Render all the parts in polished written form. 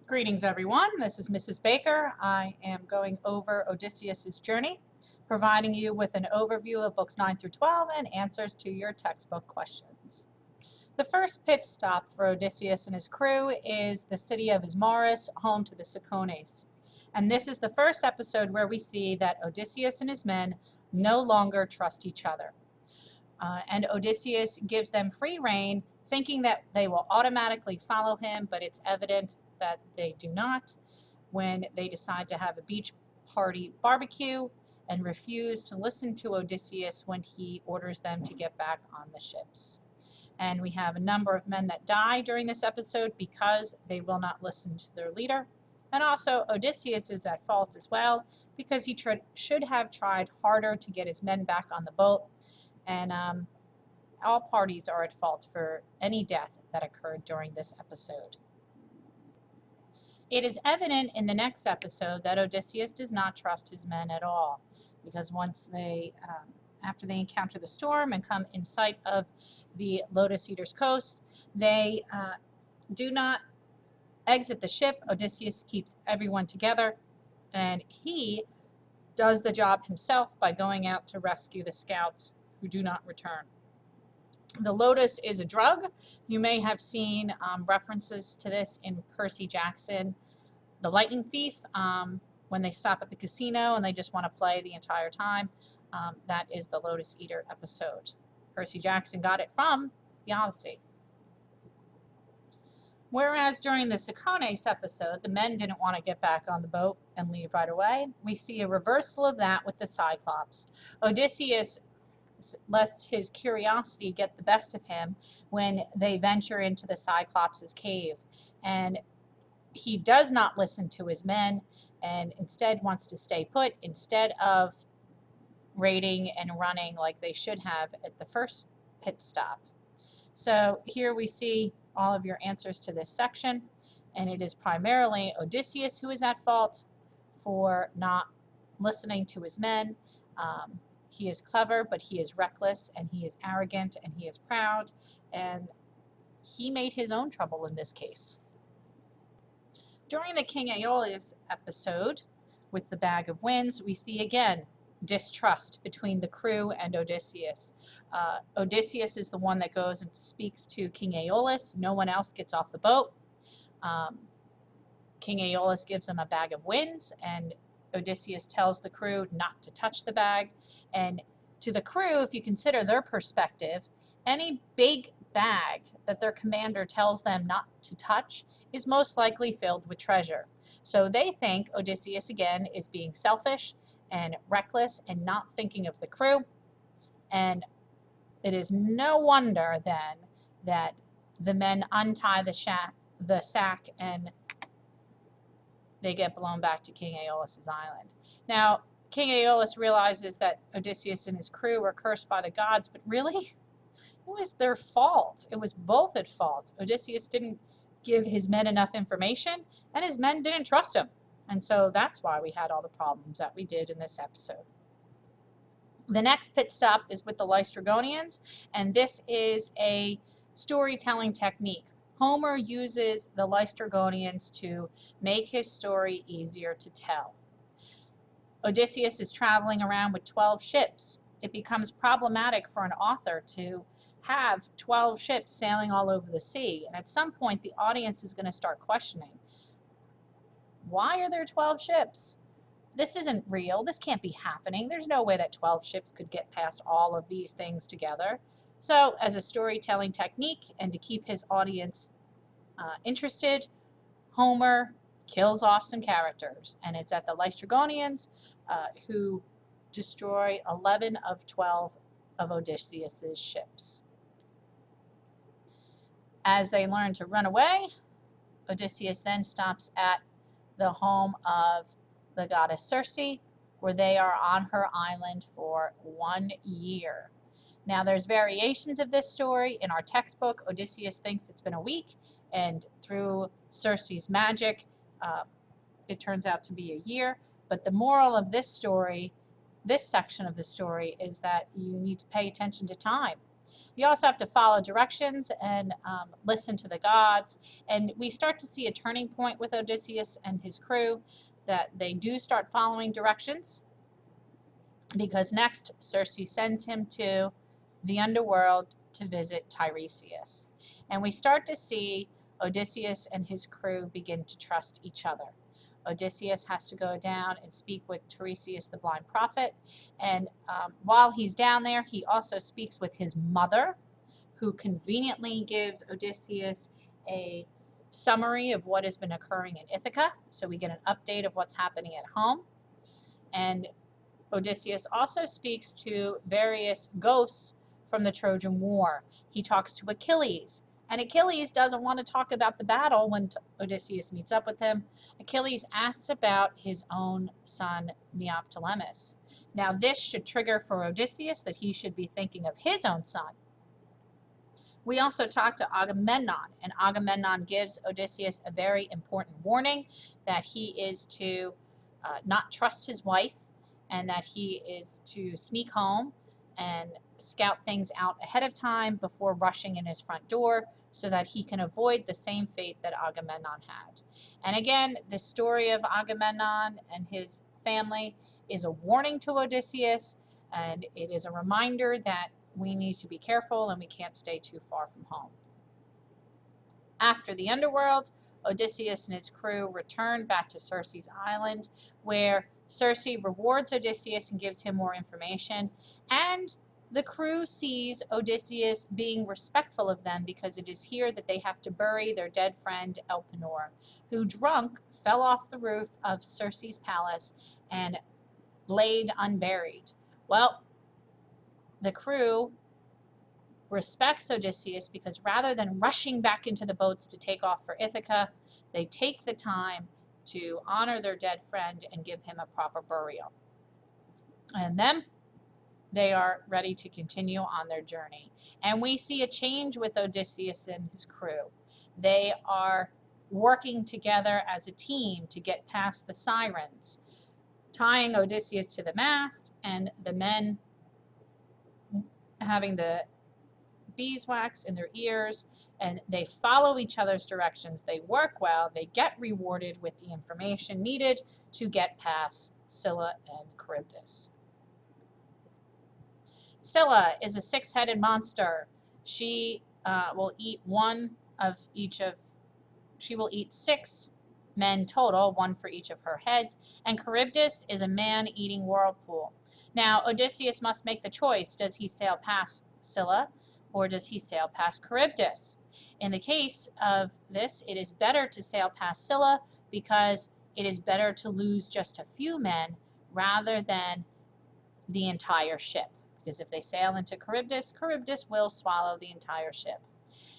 Greetings everyone, this is Mrs. Baker. I am going over Odysseus's journey, providing you with an overview of books 9 through 12 and answers to your textbook questions. The first pit stop for Odysseus and his crew is the city of Ismarus, home to the Cicones. And this is the first episode where we see that Odysseus and his men no longer trust each other. And Odysseus gives them free rein, thinking that they will automatically follow him, but it's evident that they do not when they decide to have a beach party barbecue and refuse to listen to Odysseus when he orders them to get back on the ships. And we have a number of men that die during this episode because they will not listen to their leader. And also Odysseus is at fault as well because he should have tried harder to get his men back on the boat. And all parties are at fault for any death that occurred during this episode. It is evident in the next episode that Odysseus does not trust his men at all, because once after they encounter the storm and come in sight of the Lotus Eater's coast, they do not exit the ship. Odysseus keeps everyone together, and he does the job himself by going out to rescue the scouts who do not return. The Lotus is a drug. You may have seen references to this in Percy Jackson, The Lightning Thief, when they stop at the casino and they just want to play the entire time. That is the Lotus Eater episode. Percy Jackson got it from the Odyssey. Whereas during the Cicones episode, the men didn't want to get back on the boat and leave right away, we see a reversal of that with the Cyclops. Odysseus lets his curiosity get the best of him when they venture into the Cyclops' cave, and he does not listen to his men and instead wants to stay put instead of raiding and running like they should have at the first pit stop. So here we see all of your answers to this section, and it is primarily Odysseus who is at fault for not listening to his men. He is clever, but he is reckless, and he is arrogant, and he is proud, and he made his own trouble in this case. During the King Aeolus episode, with the Bag of Winds, we see again distrust between the crew and Odysseus. Odysseus is the one that goes and speaks to King Aeolus. No one else gets off the boat. King Aeolus gives him a bag of winds, and Odysseus tells the crew not to touch the bag. And to the crew, if you consider their perspective, any big bag that their commander tells them not to touch is most likely filled with treasure. So they think Odysseus again is being selfish and reckless and not thinking of the crew. And it is no wonder then that the men untie the sack and they get blown back to King Aeolus' island. Now, King Aeolus realizes that Odysseus and his crew were cursed by the gods, but really, it was their fault. It was both at fault. Odysseus didn't give his men enough information, and his men didn't trust him. And so that's why we had all the problems that we did in this episode. The next pit stop is with the Leister Go Nians, and this is a storytelling technique. Homer uses the Leister Go Nians to make his story easier to tell. Odysseus is traveling around with 12 ships. It becomes problematic for an author to have 12 ships sailing all over the sea, and at some point the audience is going to start questioning, why are there 12 ships? This isn't real. This can't be happening. There's no way that 12 ships could get past all of these things together. So as a storytelling technique and to keep his audience interested, Homer kills off some characters, and it's at the Leister Go Nians who destroy 11 of 12 of Odysseus's ships. As they learn to run away, Odysseus then stops at the home of the goddess Circe, where they are on her island for 1 year. Now, there's variations of this story. In our textbook, Odysseus thinks it's been a week, and through Circe's magic, it turns out to be a year. But the moral of this story, this section of the story, is that you need to pay attention to time. You also have to follow directions and listen to the gods. And we start to see a turning point with Odysseus and his crew, that they do start following directions, because next Circe sends him to the underworld to visit Tiresias. And we start to see Odysseus and his crew begin to trust each other. Odysseus has to go down and speak with Tiresias, the blind prophet. And while he's down there, he also speaks with his mother, who conveniently gives Odysseus a summary of what has been occurring in Ithaca. So we get an update of what's happening at home. And Odysseus also speaks to various ghosts from the Trojan War. He talks to Achilles, and Achilles doesn't want to talk about the battle when Odysseus meets up with him. Achilles asks about his own son, Neoptolemus. Now, this should trigger for Odysseus that he should be thinking of his own son. We also talk to Agamemnon, and Agamemnon gives Odysseus a very important warning that he is to not trust his wife, and that he is to sneak home and scout things out ahead of time before rushing in his front door, so that he can avoid the same fate that Agamemnon had. And again, the story of Agamemnon and his family is a warning to Odysseus, and it is a reminder that we need to be careful and we can't stay too far from home. After the underworld, Odysseus and his crew return back to Circe's island, where Circe rewards Odysseus and gives him more information, and the crew sees Odysseus being respectful of them, because it is here that they have to bury their dead friend Elpenor, who, drunk, fell off the roof of Circe's palace and laid unburied. Well, the crew respects Odysseus, because rather than rushing back into the boats to take off for Ithaca, they take the time to honor their dead friend and give him a proper burial. And then they are ready to continue on their journey. And we see a change with Odysseus and his crew. They are working together as a team to get past the sirens, tying Odysseus to the mast, and the men having the beeswax in their ears, and they follow each other's directions. They work well. They get rewarded with the information needed to get past Scylla and Charybdis. Scylla is a six-headed monster. She will eat she will eat 6 men total, 1 for each of her heads. And Charybdis is a man-eating whirlpool. Now, Odysseus must make the choice. Does he sail past Scylla, or does he sail past Charybdis? In the case of this, it is better to sail past Scylla, because it is better to lose just a few men rather than the entire ship. Because if they sail into Charybdis, Charybdis will swallow the entire ship.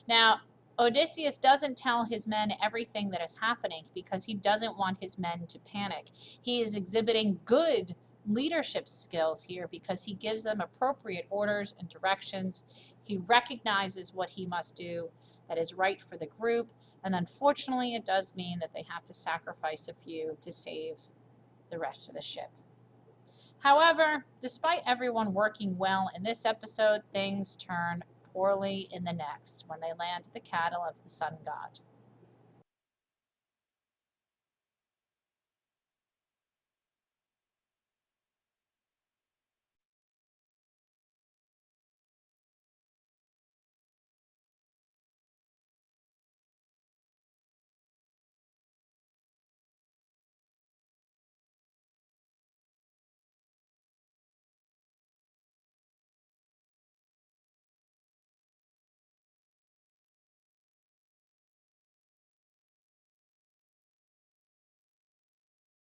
Now, Odysseus doesn't tell his men everything that is happening, because he doesn't want his men to panic. He is exhibiting good leadership skills here, because he gives them appropriate orders and directions. He recognizes what he must do that is right for the group, and unfortunately it does mean that they have to sacrifice a few to save the rest of the ship. However, despite everyone working well in this episode, things turn poorly in the next, when they land at the cattle of the sun god.